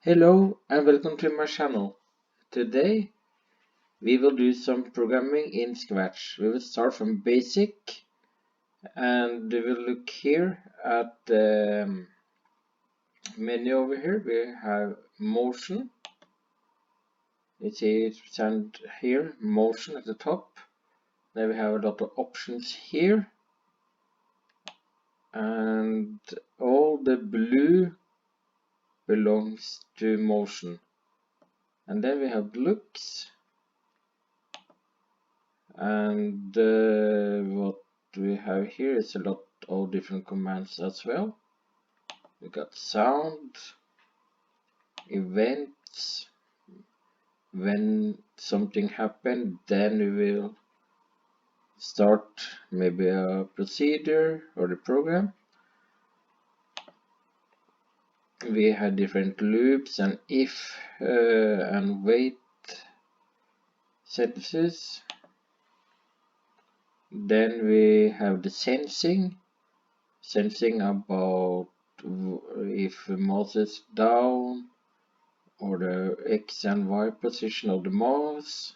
Hello and welcome to my channel. Today we will do some programming in Scratch. We will start from basic and we will look here at the menu over here. We have motion. You see it's present here, motion at the top. Then we have a lot of options here. And all the blue belongs to motion. And then we have looks. And what we have here is a lot of different commands as well. We got sound, events, when something happened, then we will start maybe a procedure or the program. We have different loops and if and wait sentences. Then we have the sensing about if mouse is down or the X and Y position of the mouse.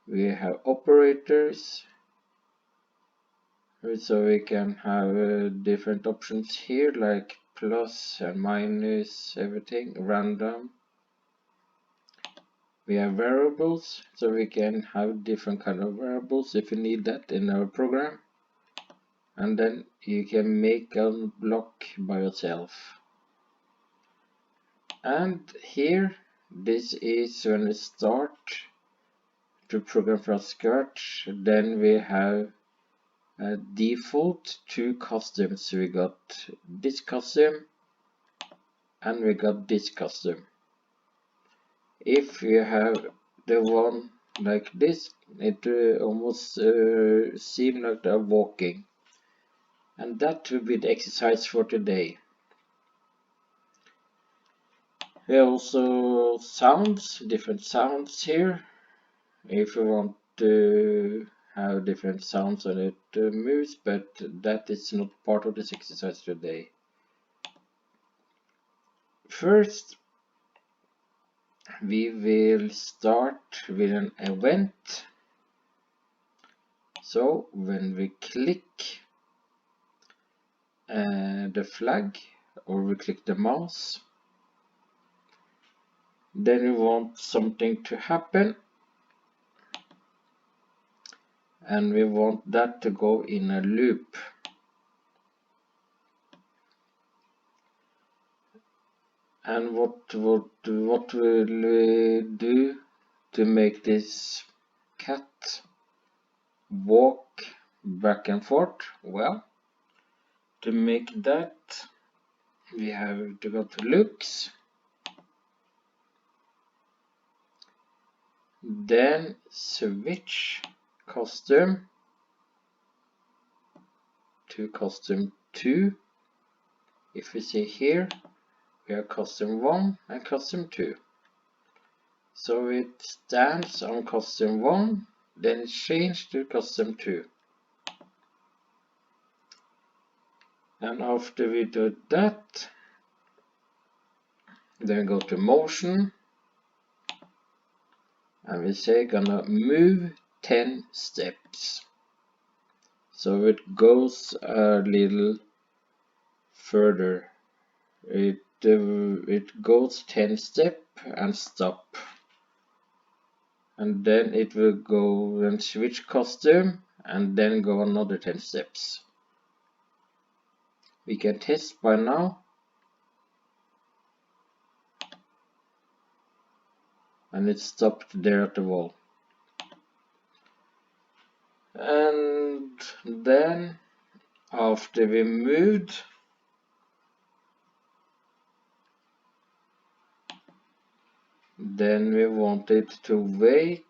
We have operators, so we can have different options here like plus and minus, everything random. We have variables, so we can have different kind of variables if you need that in our program. And then you can make a block by yourself. And here, this is when we start to program from scratch. Then we have a default two customs. We got this custom and we got this custom. If you have the one like this, it almost seems like they're walking. And that will be the exercise for today. We have also sounds, different sounds here. If you want to have different sounds on it moves, but that is not part of this exercise today. First, we will start with an event. So when we click the flag or we click the mouse, then we want something to happen and we want that to go in a loop. And what will we do to make this cat walk back and forth? Well, to make that we have to go to looks, then switch custom to custom 2. If we see here, we have custom 1 and custom 2. So it stands on custom 1, then it's changed to custom 2. And after we do that, then go to motion and we say gonna move 10 steps. So it goes a little further. It goes 10 steps and stop. And then it will go and switch custom and then go another 10 steps. We can test by now. And it stopped there at the wall. And then after we moved, then we want it to wait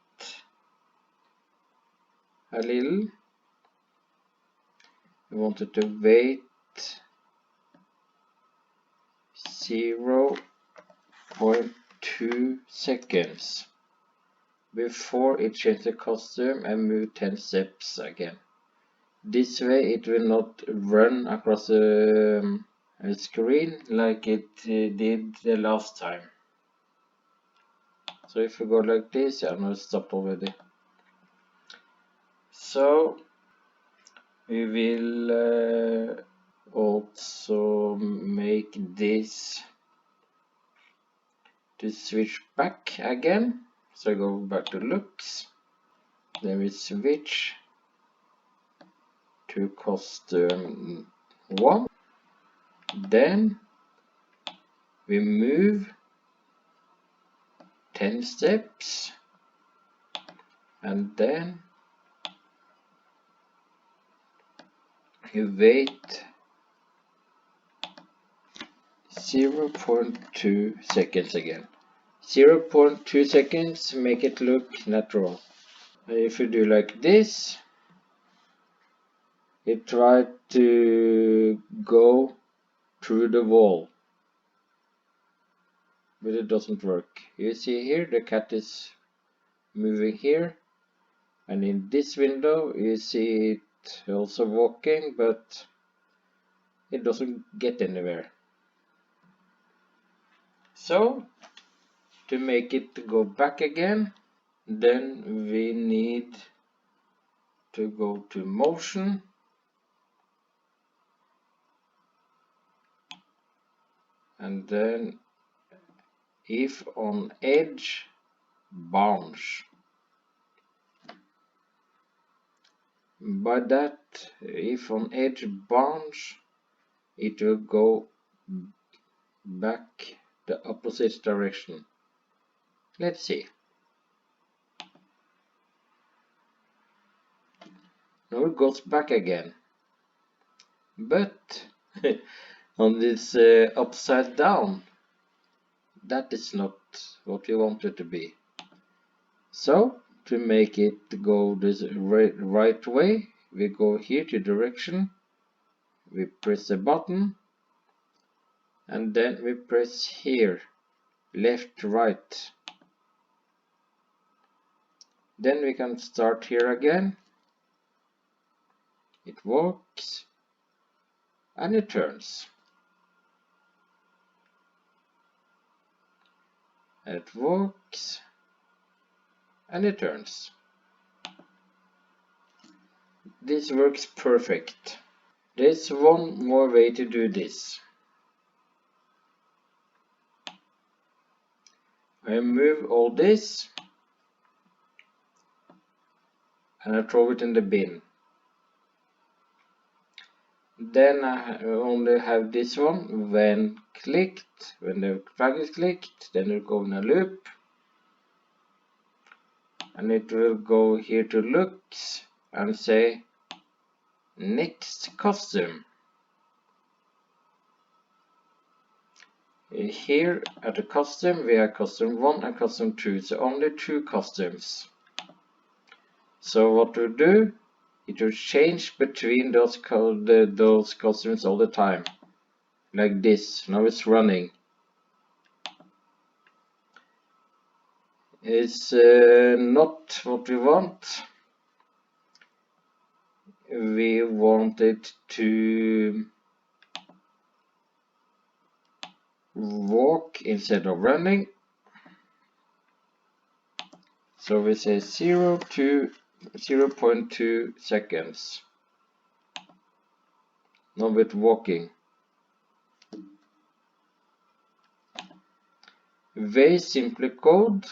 a little. We want it to wait 0.2 seconds before it changes the custom and move 10 steps again. This way it will not run across the a screen like it did the last time. So if we go like this, I'm gonna stop already. So we will also make this to switch back again. So I go back to looks, then we switch to custom 1, then we move 10 steps, and then you wait 0.2 seconds again. 0.2 seconds, make it look natural. If you do like this, it tried to go through the wall, but it doesn't work. You see here, the cat is moving here, and in this window you see it also walking, but it doesn't get anywhere. So to make it go back again, then we need to go to motion, and then if on edge bounce. By that, if on edge bounce, it will go back the opposite direction. Let's see. Now it goes back again, but on this upside down, that is not what we want it to be. So to make it go this right way, we go here to direction, we press the button, and then we press here, left, right. Then we can start here again. It walks and it turns. It walks and it turns. This works perfect. There's one more way to do this. I remove all this and I throw it in the bin. Then I only have this one. When clicked, when the drag is clicked, then it will go in a loop, and it will go here to looks and say next custom. Here at the custom we have custom 1 and custom 2, so only 2 customs. So what we'll do, it will change between those customs all the time, like this. Now it's running. It's not what we want. We want it to walk instead of running. So we say 0 to 0.2 seconds. Now with walking. Very simple code.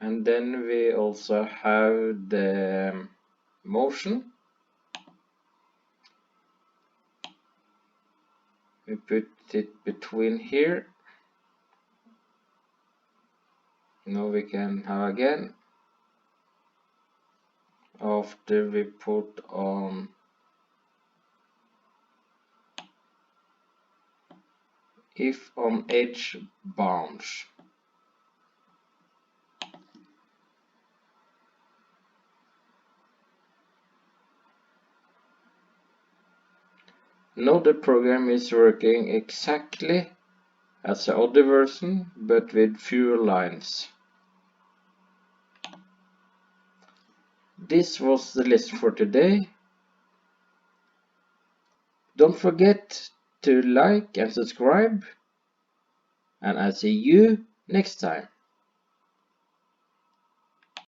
And then we also have the motion. We put it between here. Now we can have again. After we put on if on edge bounce. Now the program is working exactly as the other version, but with fewer lines. This was the lesson for today. Don't forget to like and subscribe, and I'll see you next time.